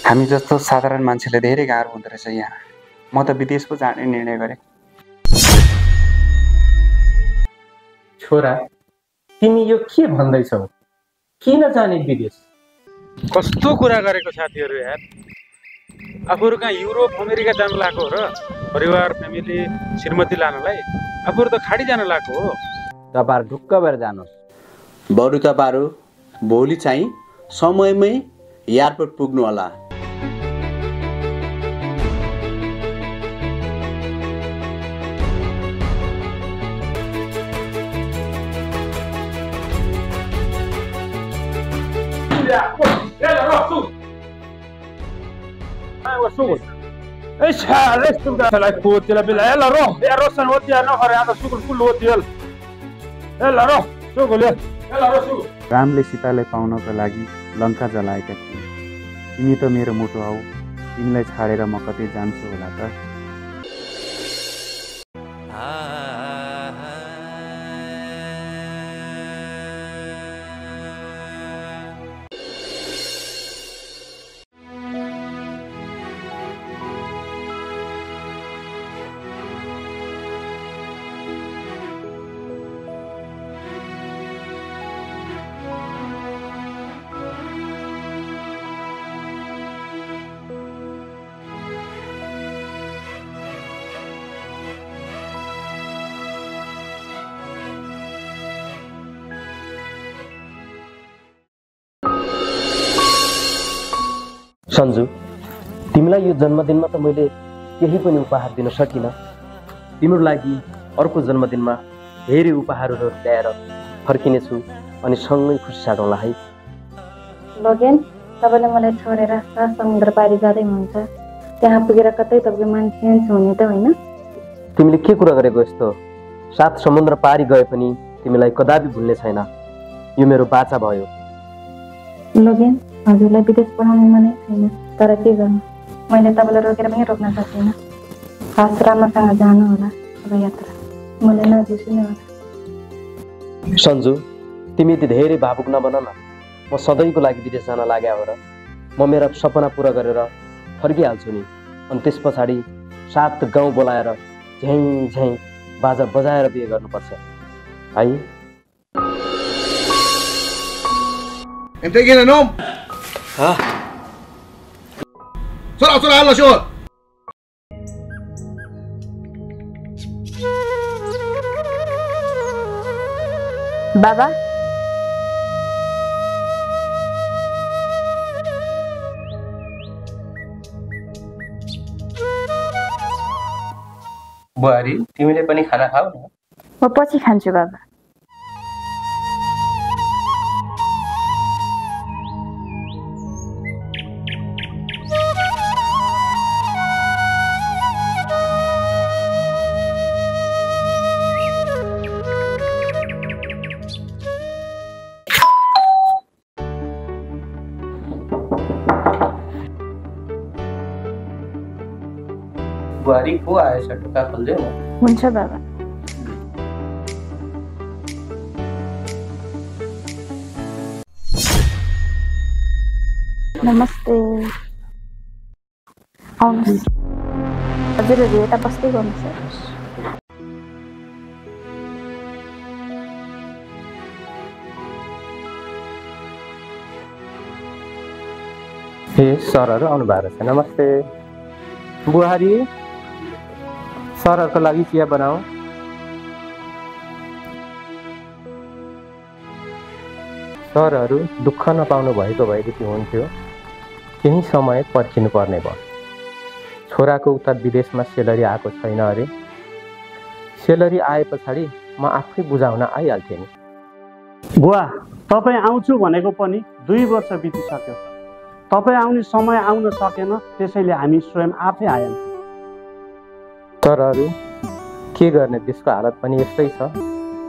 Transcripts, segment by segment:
हामी जस्तो साधारण मान्छेले धेरै गाह्रो हुँदो रहेछ यहाँ। म त विदेश पो जाने निर्णय गरेँ। छोरा, तिमी यो के भन्दैछौ? किन जाने विदेश? कस्तो कुरा गरेको साथीहरू यार। आफूहरू कहाँ युरोप अमेरिका जान लागेको हो र? परिवार फ्यामिली श्रीमती लानलाई आफूहरू त खाडी जान लागेको हो। तपाईहरु ढुक्क भएर जानुहोस्। बरु तपाईहरु भोलि चाहिँ समयमै एयरपोर्ट पुग्नु होला। रामले सीतालाई पाउनको लागि लङ्का जलाएका थिए। तिमी त मेरो मुटु हौ, तिमीलाई छाडेर म कतै जान्छु होला त। सन्जु, तिमीलाई यो जन्मदिनमा त मैले केही पनि उपहार दिन सकिनँ। तिम्रो लागि अर्को जन्मदिनमा धेरै उपहारहरू ल्याएर फर्किनेछु अनि सँगै खुसी साटौँला है। लगेन, तपाईँले मलाई छोडेर सात समुद्र पारी जाँदै हुनुहुन्छ। त्यहाँ पुगेर कतै तपाईँको मन चेन्ज हुने त होइन? तिमीले के कुरा गरेको यस्तो? सात समुद्र पारी गए पनि तिमीलाई कदापि भुल्ने छैन। यो मेरो बाचा भयो। लगेन, हजुरलाई विदेश पढाउनु मनै छैन, तर के गर्नु, मैले तपाईँलाई रोकेर पनि रोक्न सक्दिनँ। खास राम्रोसँग जानु होला अब यात्रा, मलाई नबिर्सिनु होला। सन्जु, तिमी यति धेरै भावुक नबन न। म सधैँको लागि विदेश जान लाग्यो हो र। म मेरा सपना पुरा गरेर फर्किहाल्छु नि। अनि त्यस पछाडि 7 गाउँ बोलाएर झ्याङ झ्याङ बाजा बजाएर बिहे गर्नुपर्छ है। Entreguem o nome? Sora, hala, senhor! बाबा, बुहारी, तिमीले पनि खाना खाऊ न। म पछि खान्छु बाबा। बुहारी को आएछ? ढोका खोल्दै म। हुन्छ बाबा। नमस्ते, आउनुहोस्। हजुरहरू यता बस्दै गर्नुहोस्। हे सरहरू आउनु भएको छ। नमस्ते बुहारी, सरहरूको लागि चिया बनाऊ। सरहरू दुःख नपाउनु भएको भएदेखि हुन्थ्यो, केही समय पर्खिनु पर्ने भयो। छोराको उता विदेशमा सेलरी आएको छैन अरे। सेलरी आए पछाडि म आफै बुझाउन आइहाल्थेँ नि। बुवा, तपाईँ आउँछु भनेको पनि 2 वर्ष बितिसक्यो। तपाईँ आउने समय आउन सकेन, त्यसैले हामी स्वयं आफै आयौँ। सरहरू के गर्ने, देशको हालत पनि यस्तै छ।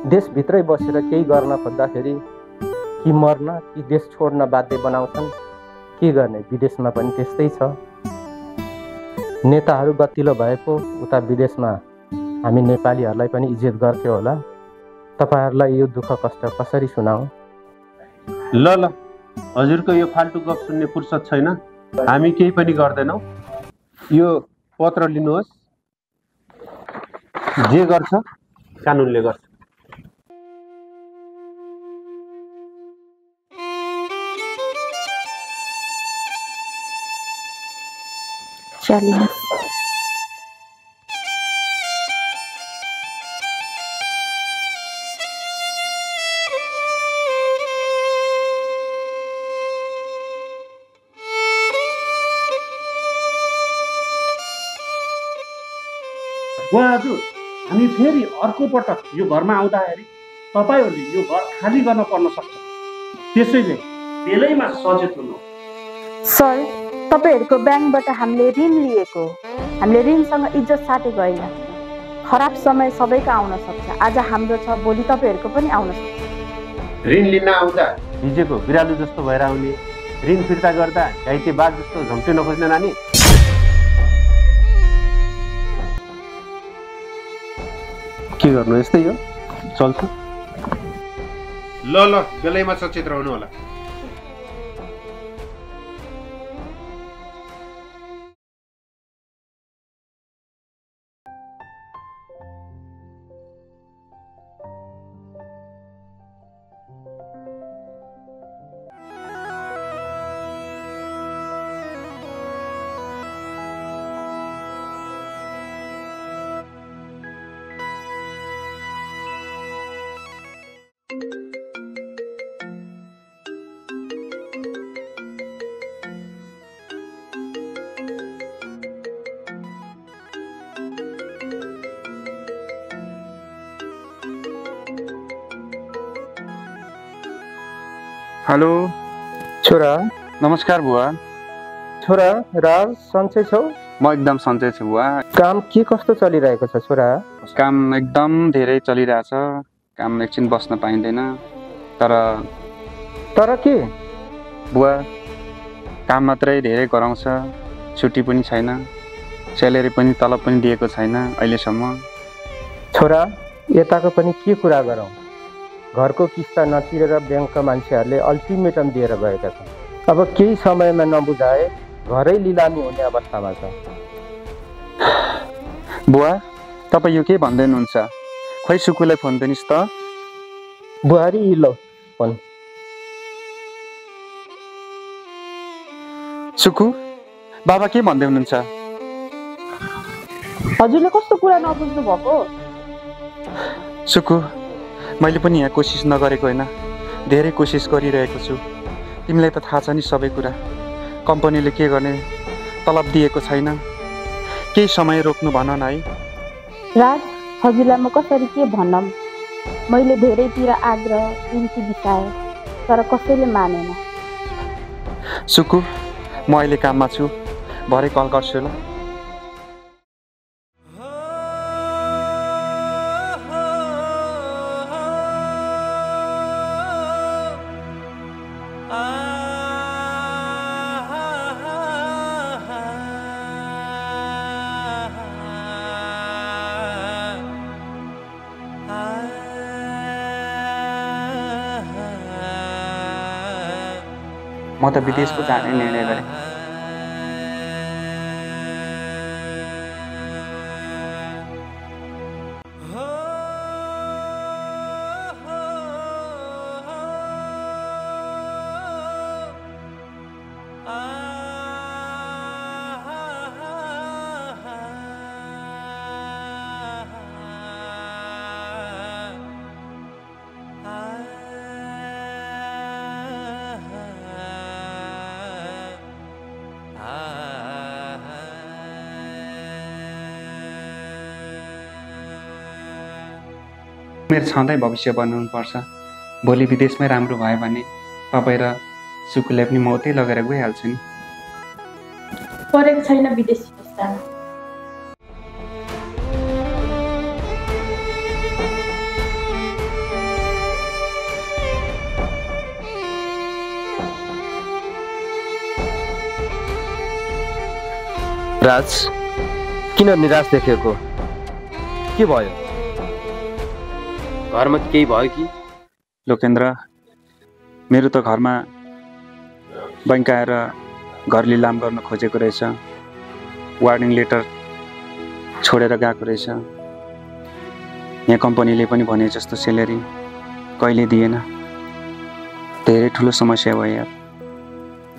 देशभित्रै बसेर केही गर्न खोज्दाखेरि कि मर्न कि देश छोड्न बाध्य बनाउँछन्। के गर्ने, विदेशमा पनि त्यस्तै छ। नेताहरू गतिलो भएको उता विदेशमा हामी नेपालीहरूलाई पनि इज्जत गर्थ्यो होला। तपाईहरुलाई यो दुःख कष्ट कसरी सुनाऊ? ल हजुरको यो फाल्टु गफ सुन्ने फुर्सद छैन। हामी केही पनि गर्दैनौँ। यो पत्र लिनुहोस्, जे गर्छ कानुनले गर्छ। चलिनुहोस्। बुवा हजुर, हामी फेरि अर्को पटक यो घरमा आउँदाखेरि तपाईँहरूले यो घर खाली गर्न पर्न सक्छ, त्यसैले बेलैमा सचेत हुनु। सर, तपाईँहरूको ब्याङ्कबाट हामीले ऋण लिएको, हामीले ऋणसँग इज्जत साटेको होइन। खराब समय सबैको आउन सक्छ, आज हाम्रो छ भोलि तपाईँहरूको पनि आउन सक्छ। ऋण लिन आउँदा हिजेको बिरालु जस्तो भएर आउने, ऋण फिर्ता गर्दा घाइते बाघ जस्तो झम्टे नखोज्ने नानी। के गर्नु, यस्तै हो, चल्छ। ल बेलैमा सचेत रहनु होला। हेलो छोरा। नमस्कार बुवा। छोरा राज, सन्चै छौ? म एकदम सन्चै छु बुवा। काम के कस्तो चलिरहेको छ छोरा? काम एकदम धेरै चलिरहेछ। काम एकछिन बस्न पाइँदैन। तर के बुवा, काम मात्रै धेरै गराउँछ, छुट्टी पनि छैन, स्यालेरी पनि तलब पनि दिएको छैन अहिलेसम्म। छोरा, यताको पनि के कुरा गरौँ, घरको किस्ता नतिरेर ब्याङ्कका मान्छेहरूले अल्टिमेटम दिएर गएका छन्। अब केही समयमा नबुझाए घरै लिलामी हुने अवस्थामा छ। बुवा, तपाईँ यो के भन्दै हुनुहुन्छ? खोइ सुकुलाई फोन दिनुहोस् त। बुहारी लो फोन। सुकु, बाबा के भन्दै हुनुहुन्छ? हजुरले कस्तो कुरा नबुझ्नु भएको? सुकु, मैले पनि यहाँ कोसिस नगरेको होइन, धेरै कोसिस गरिरहेको छु। तिमीलाई त थाहा छ नि सबै कुरा। कम्पनीले के गर्ने, तलब दिएको छैन। केही समय रोक्नु भन न है। राज, हजुरलाई म कसरी के भनौँ? मैले धेरैतिर आग्रह बिन्ती बिसाएँ, तर कसैले मानेन। सुकु, म अहिले काममा छु, भरे कल गर्छु ल। म त विदेशको जाने निर्णय गरेँ। मेरो छँदै भविष्य बनाउनुपर्छ। भोलि विदेशमै राम्रो भयो भने तपाईँ र सुकुलाई पनि म उतै लगेर गइहाल्छु नि। परेको छैन विदेशी जान। राज, किन निराश देखेको? के भयो? घरमा केही भयो कि? लोकेन्द्र, मेरो त घरमा बैङ्क आएर घर लिलाम गर्न खोजेको रहेछ, वार्निङ लेटर छोडेर गएको रहेछ। यहाँ कम्पनीले पनि भने जस्तो सेलेरी कहिले दिएन। धेरै ठुलो समस्या भयो यार,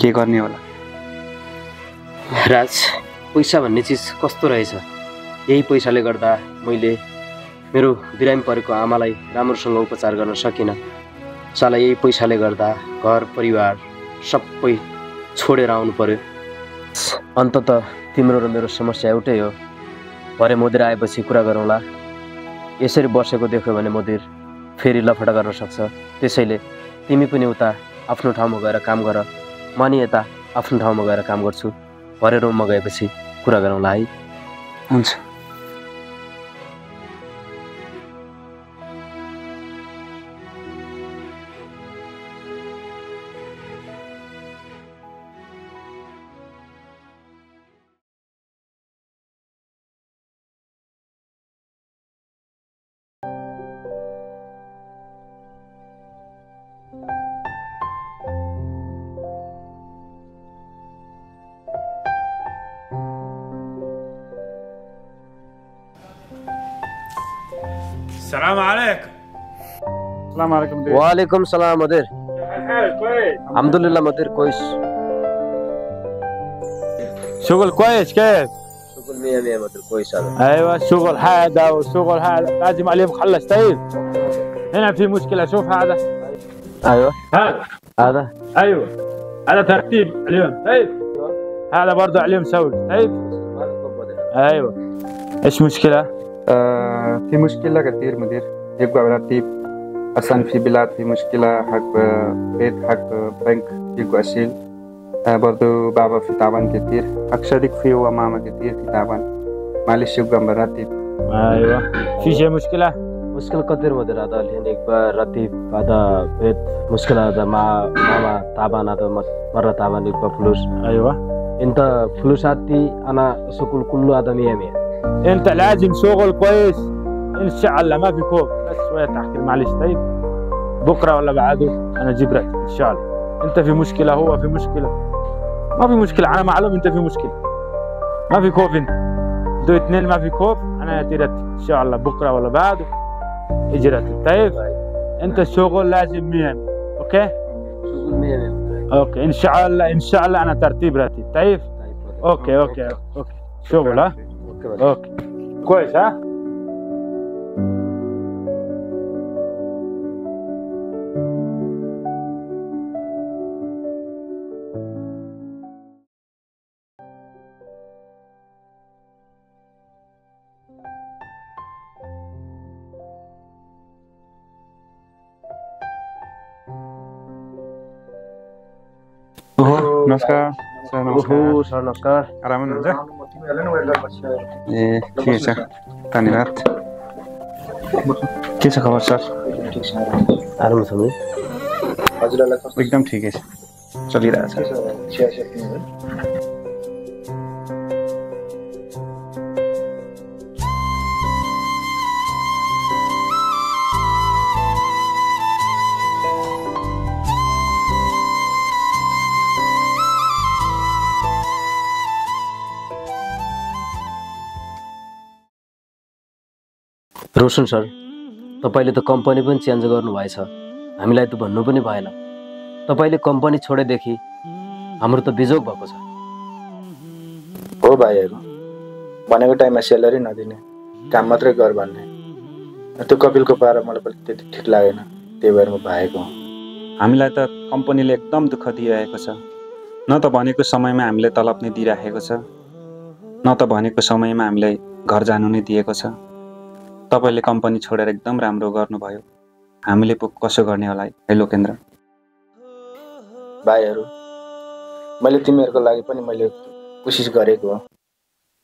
के गर्ने होला? राज, पैसा भन्ने चिज कस्तो रहेछ? यही पैसाले गर्दा मैले मेरो बिरामी परेको आमालाई राम्रोसँग उपचार गर्न सकिनँ। साला यही पैसाले गर्दा घर परिवार सबै छोडेर आउनु पर्यो। अन्तत तिम्रो र मेरो समस्या एउटै हो। भरे मोदिर आएपछि कुरा गरौँला। यसरी बसेको देख्यो भने मोदिर फेरि लफडा गर्न सक्छ। त्यसैले तिमी पनि उता आफ्नो ठाउँमा गएर काम गर, म नि यता आफ्नो ठाउँमा गएर काम गर्छु। भरे रुममा गएपछि कुरा गरौँला है। हुन्छ। السلام عليكم. السلام عليكم مدير. وعليكم السلام مدير. كويس. الحمد لله مدير كويس. شغل كويس كيف؟ شغل 100 مدير كويس هذا. ايوه الشغل هذا والشغل هذا لازم عليه مخلص. طيب هنا في مشكلة. شوف هذا. ايوه هذا ايوه هذا ترتيب اليوم. طيب هذا برضه عليه مسوي. طيب ايوه ايش مشكلة؟ في مشكلة كتير مدير، يبقى براتب أصلا في بلاد في مشكلة حق بيت حق بنك يبقى أشيل. برضو بابا في تعبان كتير، حق شريك فيه وماما كتير في تعبان، معلش يبقى براتب. أيوة في شيء مشكلة؟ مشكلة كتير مدير. هذا اللي يبقى راتب، هذا بيت مشكلة، هذا مع ماما تعبان، هذا مرة تعبان يبقى فلوس. أيوة أنت فلوساتي أنا شغل كله هذا 100. انت لازم شغل كويس ان شاء الله، ما في خوف. بس شويه تحكي معلش. طيب بكره ولا بعده انا اجيب راتب ان شاء الله. انت في مشكله، هو في مشكله، ما في مشكله. انا معلوم انت في مشكله، ما في خوف. انت دو اثنين ما في خوف. انا ادي راتب ان شاء الله بكره ولا بعده اجي راتب. طيب انت الشغل لازم 100. اوكي شغل 100. اوكي ان شاء الله ان شاء الله انا ترتيب راتب. طيب اوكي اوكي اوكي شغل. ها اوكي كويس. ها नमस्कार सर। नमस्कार सर। नमस्कार। आराम हुनुहुन्छ? ए ठिकै छ, धन्यवाद। के छ खबर सर? आराम छ नि? हजुरलाई एकदम ठिकै छ, चलिरहेछ। रोशन सर, तपाईँले त कम्पनी पनि चेन्ज गर्नुभएछ, हामीलाई त भन्नु पनि भएन। तपाईँले कम्पनी छोडेदेखि हाम्रो त बिजोग भएको छ। हो भाइहरू, भनेको टाइममा सेलरी नदिने, काम मात्रै गर भन्ने, त्यो कपिलको पारा मलाई पनि त्यति ठिक लागेन। त्यही भएर म भागेको। हामीलाई त कम्पनीले एकदम दुःख दिइरहेको छ। न त भनेको समयमा हामीले तलब नै दिइराखेको छ, न त भनेको समयमा हामीलाई घर जानु नै दिएको छ। तपाईले कम्पनी छोडेर एकदम राम्रो गर्नुभयो। हामीले पो कसो गर्ने होला है लोकेन्द्र? भाइहरू, मैले तिमीहरूको लागि पनि मैले कोसिस गरेको हो।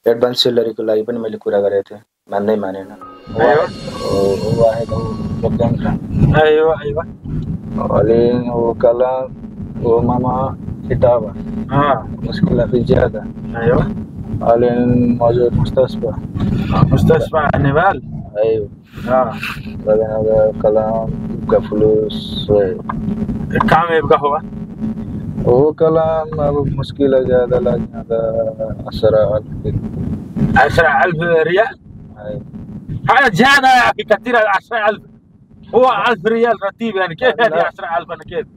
एडभान्स सेलरीको लागि पनि मैले कुरा गरेको थिएँ, मान्दै मानेन। Olin وكلام وماما كتابة مشكلة في الجهة. ايوه Olin موجود مستشفى النبال. ايوه بعدين هذا كلام يبقى فلوس. كم يبقى هو؟ هو كلام أبو مشكلة زيادة لكن هذا 10,000 10,000 ريال؟ هذا زيادة يا أخي كثير. 10,000 هو 1000 ريال رتيب يعني كيف يعني 10,000 أنا كيف؟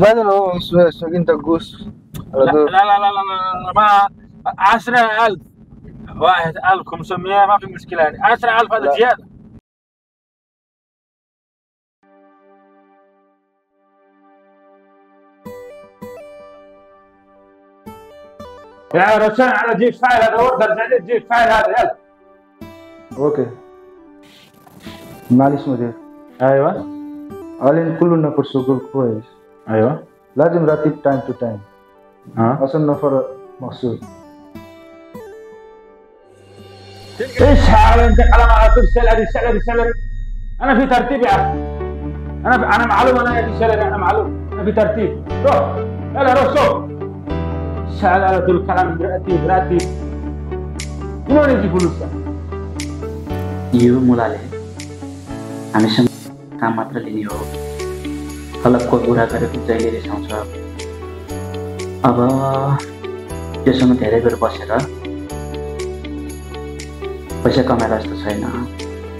بعدين هو ساكن تقوس لا لا لا لا لا ما 10,000 1,500 ما في مشكلة يعني 10,000 هذا زيادة. يا رشان على جيب فايل هذا اوردر جديد جيب فايل هذا يلا. اوكي معلش مدير. ايوه علينا كلنا في الشغل كويس. ايوه لازم راتب تايم تو تايم. عشان نفر مقصود. ايش هذا انت كلام على طول سلري انا في ترتيب يا اخي. انا معلوم انا في سلري انا معلوم انا في ترتيب. روح يلا روح شوف. سأل على طول كلام براتب من وين يجي فلوسها؟ यो मुलाले हामीसँग काम मात्र लिने हो तलबको कुरा गरेको जहिले रिसाउँछ अब त्योसँग धेरै बेर बसेर पैसा कमाएर जस्तो छैन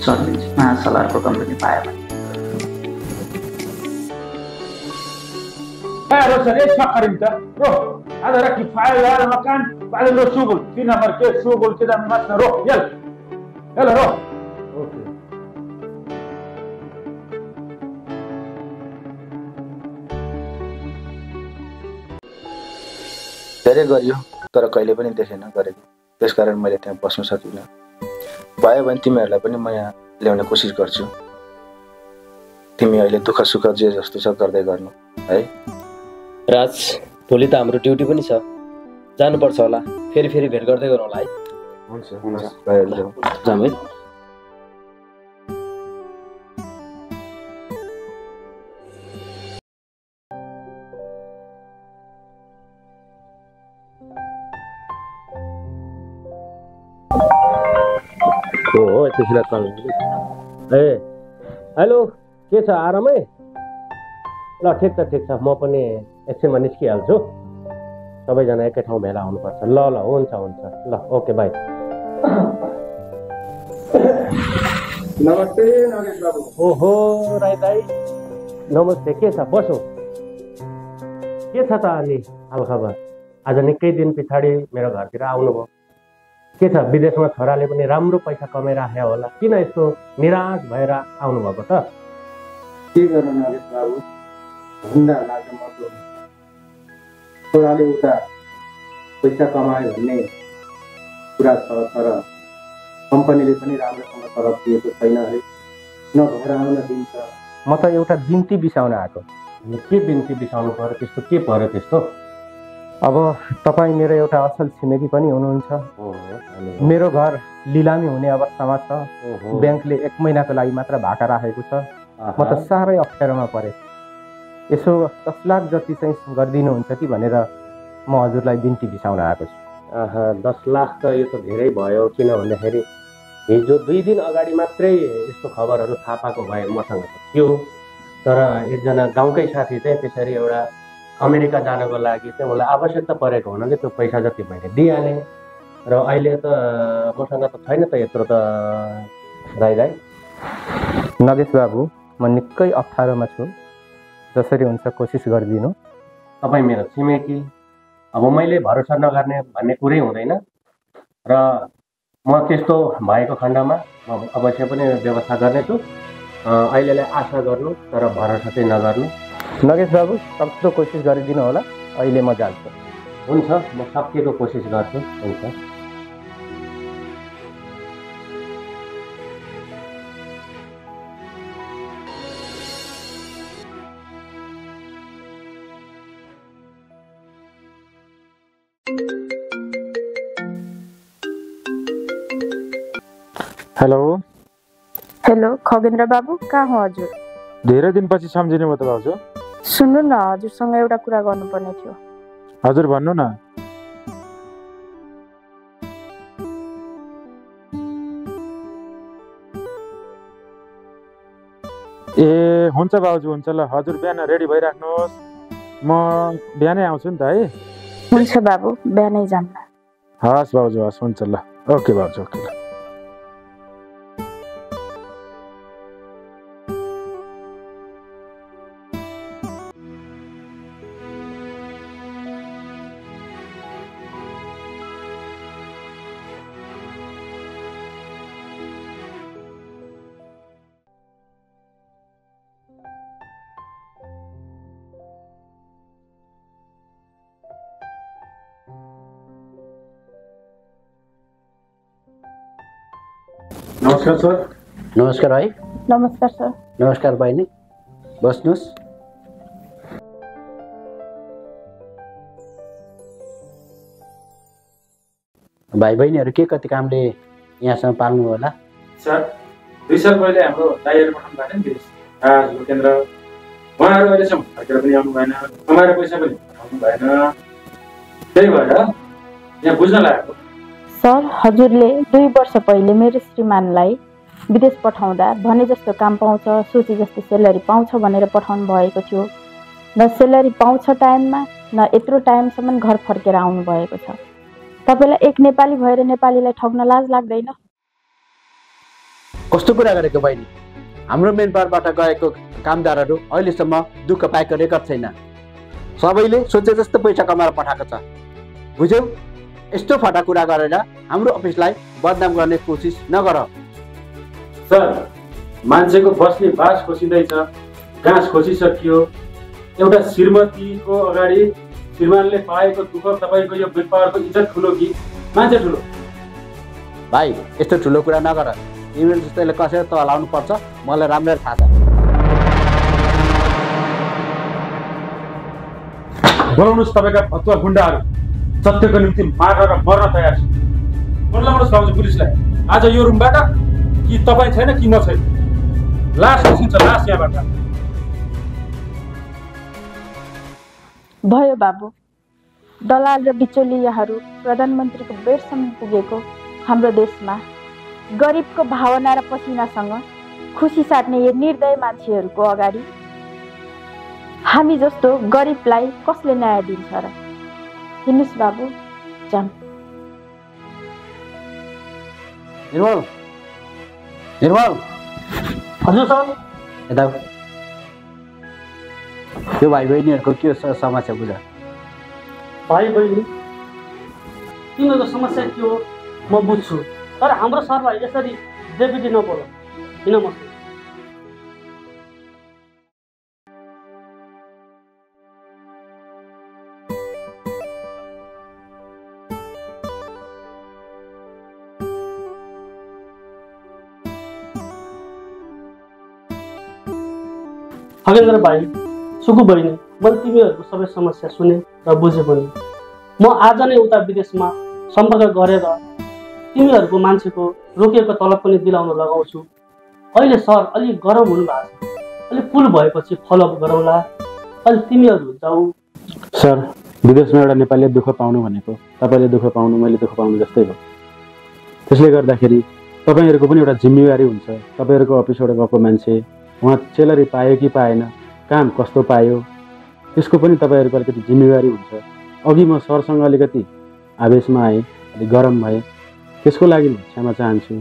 सर्भिसमा सलारको कम्पनी पायो भने روح ايش فكر انت؟ روح هذا ركب فايل هذا مكان بعدين له شغل في نفر كيف شغل كذا مثلا روح يلا روح. اوكي धेरै गरियो तर कहिले पनि देखेन गरेको त्यसकारण मैले त्यहाँ बस्न सकिनँ भयो भने तिमीहरूलाई पनि म यहाँ ल्याउने कोसिस गर्छु तिमी अहिले दुःख सुख जे जस्तो छ गर्दै गर्नु है राज भोलि त हाम्रो ड्युटी पनि छ जानुपर्छ होला फेरि भेट गर्दै गरौँ होला है हुन्छ भइहाल्छ जाम है हो त्यसलाई कल ए हेलो के छ आरामै ल ठिक छ म पनि एकछिनमा निस्किहाल्छु सबैजना एकै ठाउँ भेला हुनुपर्छ ल हुन्छ ल ओके बाई नमस्ते नगेश बाबु ओहो राई दाई नमस्ते के छ बसौँ के छ त अनि हालखबर आज निकै दिन पछाडि मेरो घरतिर आउनुभयो के छ विदेशमा छोराले पनि राम्रो पैसा कमाइराख्यो होला किन यस्तो निराश भएर आउनुभएको त के गर्नु नगेश बाबु भन्दा लाग्छ मतलब छोराले उता पैसा कमायो भन्ने कुरा छ तर कम्पनीले पनि राम्रोसँग तलब दिएको छैन अरे न घर आउन दिन्छ म त एउटा बिन्ती बिसाउन आएको के बिन्ती बिसाउनु पर्यो त्यस्तो के पर्यो त्यस्तो अब तपाईँ मेरो एउटा असल छिमेकी पनि हुनुहुन्छ मेरो घर लिलामी हुने अवस्थामा छ ब्याङ्कले 1 महिनाको लागि मात्र भाका राखेको छ म त साह्रै अप्ठ्यारोमा परेँ यसो 10 लाख जति चाहिँ गरिदिनुहुन्छ कि भनेर म हजुरलाई बिन्ती बिसाउन आएको छु 10 लाख त यो त धेरै भयो किन भन्दाखेरि हिजो 2 दिन अगाडि मात्रै यस्तो खबरहरू थाहा पाएको भए मसँग त थियो तर एकजना गाउँकै साथी चाहिँ त्यसरी एउटा अमेरिका जानको लागि चाहिँ मलाई आवश्यकता परेको हुनाले त्यो पैसा जति मैले दिइहालेँ र अहिले त मसँग त छैन त यत्रो त राई नगेश बाबु म निकै अप्ठ्यारोमा छु जसरी हुन्छ कोसिस गरिदिनु तपाईँ मेरो छिमेकी अब मैले भरोसा नगर्ने भन्ने कुरै हुँदैन र म त्यस्तो भएको खण्डमा म अवश्य पनि व्यवस्था गर्नेछु अहिलेलाई आशा गर्नु तर भरोसा चाहिँ नगर्नु नगेश बाबु सक्दो कोसिस गरिदिनु होला अहिले म जान्छु हुन्छ म सकिएको कोसिस गर्छु हुन्छ हेलो खगेन्द्र बाबु कहाँ हो हजुर धेरै दिनपछि सम्झिनु भयो त भाउजू सुन्नु न हजुरसँग एउटा कुरा गर्नुपर्ने थियो हजुर भन्नु न ए हुन्छ भाउजू हुन्छ ल हजुर बिहान रेडी भइराख्नुहोस् म बिहानै आउँछु नि त है। हुन्छ बाबु, बिहानै जाऊँ। हस् भाउजू, हस्, हुन्छ ल। ओके भाउजू, ओके ल। नमस्कार सर। नमस्कार भाइ। नमस्कार सर। नमस्कार बहिनी, बस्नुहोस्। भाइ बहिनीहरू के कति कामले यहाँसम्म पाल्नु होला? सर, 2 साल पहिले हाम्रो दाइहरू पठाउनु भएन नि विदेश केन्द्र, उहाँहरू अहिलेसम्म फर्केर पनि आउनु भएन, कमाएर पैसा पनि पठाउनु भएन। त्यही भएर यहाँ बुझ्न लागेको। सर, हजुरले 2 वर्ष पहिले मेरो श्रीमानलाई विदेश पठाउँदा भने जस्तो काम पाउँछ, सोचे जस्तो सेलरी पाउँछ भनेर पठाउनु भएको थियो। न सेलरी पाउँछ टाइममा, न यत्रो टाइमसम्म घर फर्केर आउनु भएको छ। तपाईँलाई एक नेपाली भएर नेपालीलाई ठग्न लाज लाग्दैन? कस्तो कुरा गरेको बहिनी? हाम्रो मेन पावरबाट गएको कामदारहरू अहिलेसम्म दुःख पाएको रेकर्ड छैन। सबैले सोचे जस्तो पैसा कमाएर पठाएको छ। बुझ्यौ? यस्तो फटा कुरा गरेर हाम्रो अफिसलाई बदनाम गर्ने कोसिस नगर। सर, मान्छेको बस्ने बास खोसिँदैछ, घाँस खोसिसकियो। एउटा श्रीमतीको अगाडि श्रीमानले पाएको दुःख तपाईँको यो मेन पावरको इज्जत ठुलो कि मान्छे ठुलो? भाइ, यस्तो ठुलो कुरा नगर। इमेल जस्तैले कसरी त हलाउनु पर्छ मलाई राम्ररी थाहा छ। बोलाउनुहोस् तपाईँका फतुवा गुन्डाहरू, सत्यको निम्ति मार्न र मर्न तयार छु। बोलाउनुहोस् भाउजू पुलिसलाई आज यो रुमबाट, कि तपाईँ छैन कि म छैन। लास निस्किन्छ, लास यहाँबाट। भयो बाबु, दलाल र बिचौलियाहरू प्रधानमन्त्रीको बेडसम्म पुगेको हाम्रो देशमा गरिबको भावना र पसिनासँग खुसी साट्ने यो निर्दय मान्छेहरूको अगाडि हामी जस्तो गरिबलाई कसले न्याय दिन्छ र? हिँड्नुहोस् बाबु, जाऊँ। निर्मल, निर्मल। हजुर सर। यता त्यो भाइ बहिनीहरूको के समस्या बुझ? भाइ बहिनी, तिमीहरूको समस्या के हो म बुझ्छु, तर हाम्रो सरलाई यसरी डेपुटी नबोल। किन म खगेन्द्र भाइ, सुकु बहिनी, मैले तिमीहरूको सबै समस्या सुने र बुझेँ पनि। म आज नै उता विदेशमा सम्पर्क गरेर तिमीहरूको मान्छेको रोकिएको तलब पनि दिलाउन लगाउँछु। अहिले सर अलिक गरम हुनुभएको छ, अलिक कुल भएपछि फलोअप गरौँला। अहिले तिमीहरू जाऊ। सर, विदेशमा एउटा नेपालीले दुःख पाउनु भनेको तपाईँले दुःख पाउनु, मैले दुःख पाउनु जस्तै हो। त्यसले गर्दाखेरि तपाईँहरूको पनि एउटा जिम्मेवारी हुन्छ। तपाईँहरूको अफिसबाट गएको मान्छे उहाँ सेलरी पायो कि पाएन, काम कस्तो पायो, त्यसको पनि तपाईँहरूको अलिकति जिम्मेवारी हुन्छ। अघि म सरसँग अलिकति आवेशमा आएँ, अलिक गरम भएँ, त्यसको लागि म क्षमा चाहन्छु।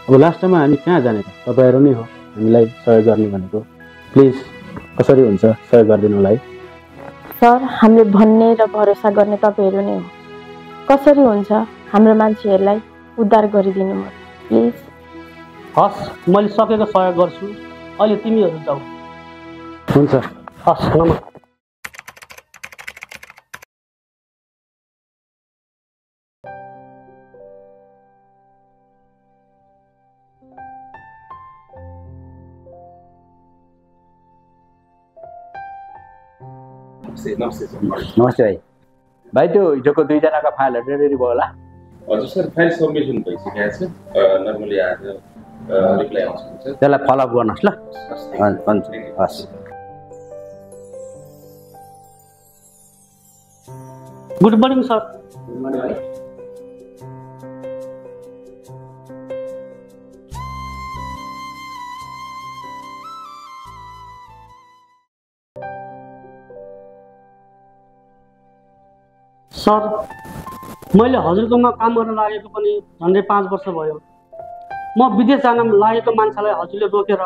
अब लास्टमा हामी कहाँ जाने त? तपाईँहरू नै हो हामीलाई सहयोग गर्ने भनेको। प्लिज कसरी हुन्छ सहयोग गरिदिनु होला है। सर, हामीले भन्ने र भरोसा गर्ने तपाईँहरू नै हो। कसरी हुन्छ हाम्रो मान्छेहरूलाई उद्धार गरिदिनु म, प्लिज। हस्, मैले सकेको सहयोग गर्छु। अहिले तिमीहरू जाऊ। हुन्छ। हस्, नमस्कार। नमस्ते भाइ। भाइ, त्यो हिजोको 2 जनाको फाइलहरू रेडी भयो होला? हजुर सर, फाइल सबमिसन भइसकेको छ। नर्मली आज रिप्लाई आउँछ। त्यसलाई फलोअप गर्नुहोस् ल। हुन्छ, हस्। Good morning sir. Good morning भाइ। सर मैले हजुरकोमा काम गर्न लागेको पनि झन्डै 5 वर्ष भयो। म विदेश जान लागेको मान्छेलाई हजुरले रोकेर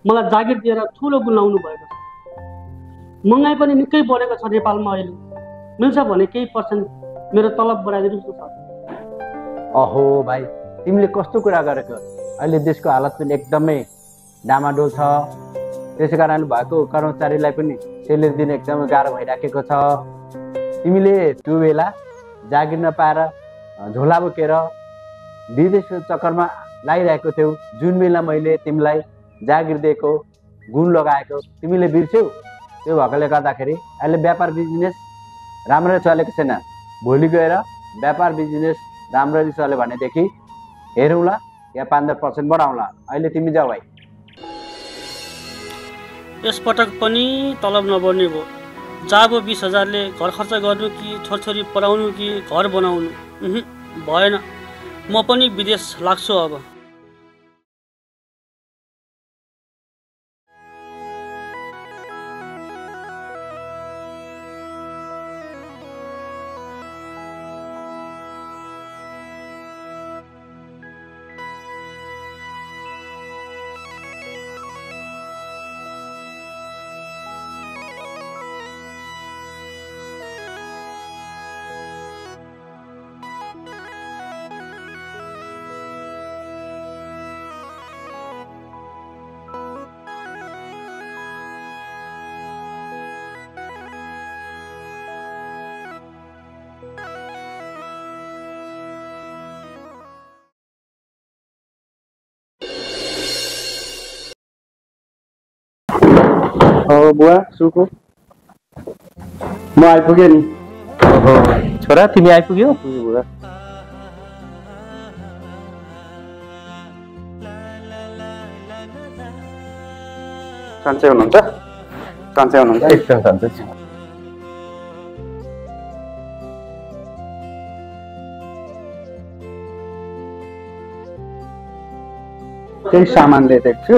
मलाई जागिर दिएर ठुलो गुनाउनु भएको छ। महँगाई पनि निकै बढेको छ नेपालमा अहिले। मिल्छ भने केही पर्सेन्ट मेरो तलब बढाइदिनुहोस् न सर। अहो भाइ, तिमीले कस्तो कुरा गरेको? अहिले देशको हालत पनि एकदमै डामाडोल छ। त्यसै कारणले भएको कर्मचारीलाई पनि सेलेरी दिन एकदमै गाह्रो भइराखेको छ। तिमीले त्यो बेला जागिर नपाएर झोला बोकेर विदेशको चक्करमा लागिरहेको थियौ। जुन बेला मैले तिमीलाई जागिर दिएको, गुण लगाएको तिमीले बिर्स्यौ। त्यो भएकोले गर्दाखेरि अहिले व्यापार बिजनेस राम्ररी चलेको छैन। भोलि गएर व्यापार बिजनेस राम्ररी चल्यो भनेदेखि हेरौँला या 5-10% बढाउँला। अहिले तिमी जाऊ भाइ। यसपटक पनि तलब नबढ्ने भयो। जाबो 20,000ले घर खर्च गर्नु कि छोरछोरी पढाउनु कि घर बनाउनु? भएन, म पनि विदेश लाग्छु अब। बुवा सुको म आइपुगेँ नि। ओहो छोरा, तिमी आइपुग्यौ? बुवा सन्चै हुनुहुन्छ? सन्चै हुनुहुन्छ? एकदम सन्चै छु। केही सामान ल्याइदिएको छु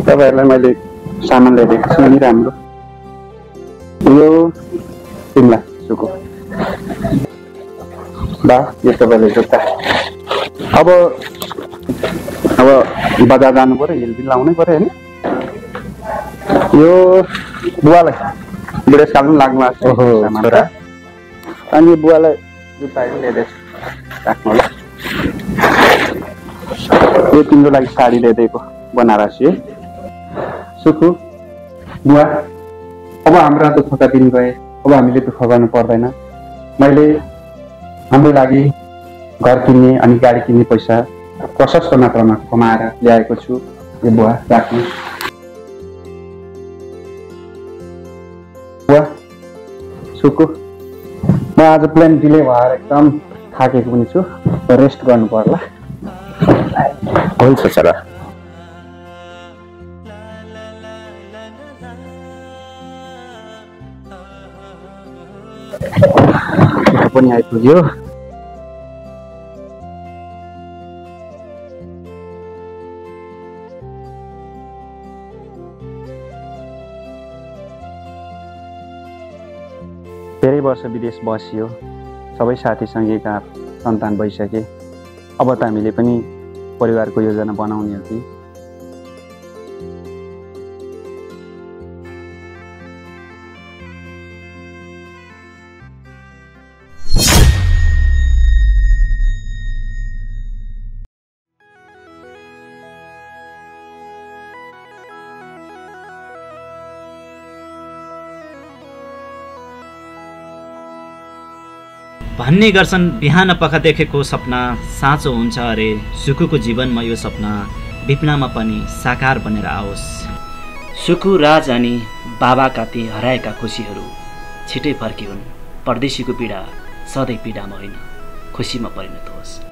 तपाईँहरूलाई मैले सामान ल्याइदिएको छु नि। राम्रो यो तिमीलाई सुको बा, यो तपाईँले जुत्ता। अब बजार जानु पर्यो, हिलबिल लाउनै पर्यो होइन। यो बुवालाई बुढेसकाल पनि लाग्नु भएको छ। अनि बुवालाई जुत्ता ल्याइदिएको राख्नु होला। यो तिम्रो लागि साडी ल्याइदिएको बनारसी है। सुखु बुवा, अब हाम्रा दुःखका दिन गए। अब हामीले दुःख गर्नु पर्दैन। मैले हाम्रो लागि घर किन्ने अनि गाडी किन्ने पैसा प्रशस्त मात्रामा कमाएर ल्याएको छु। यो बुवा राख्नु। बुवा सुखु, म आज प्लेन डिले भएर एकदम थाकेको पनि छु। रेस्ट गर्नु पर्ला। हुन्छ छोरा। पनि आइपुग्यो। धेरै वर्ष विदेश बसियो, सबै साथीसँगैका सन्तान भइसके। अब त हामीले पनि परिवारको योजना बनाउने हो कि। भन्ने गर्छन् बिहान पख देखेको सपना साँचो हुन्छ अरे। सुकुको जीवनमा यो सपना विपनामा पनि साकार बनेर आओस्। सुकु, राज अनि बाबाका ती हराएका खुसीहरू छिटै फर्किउन्। परदेशीको पीडा सधैँ पीडामा होइन, खुसीमा परिणत होस्।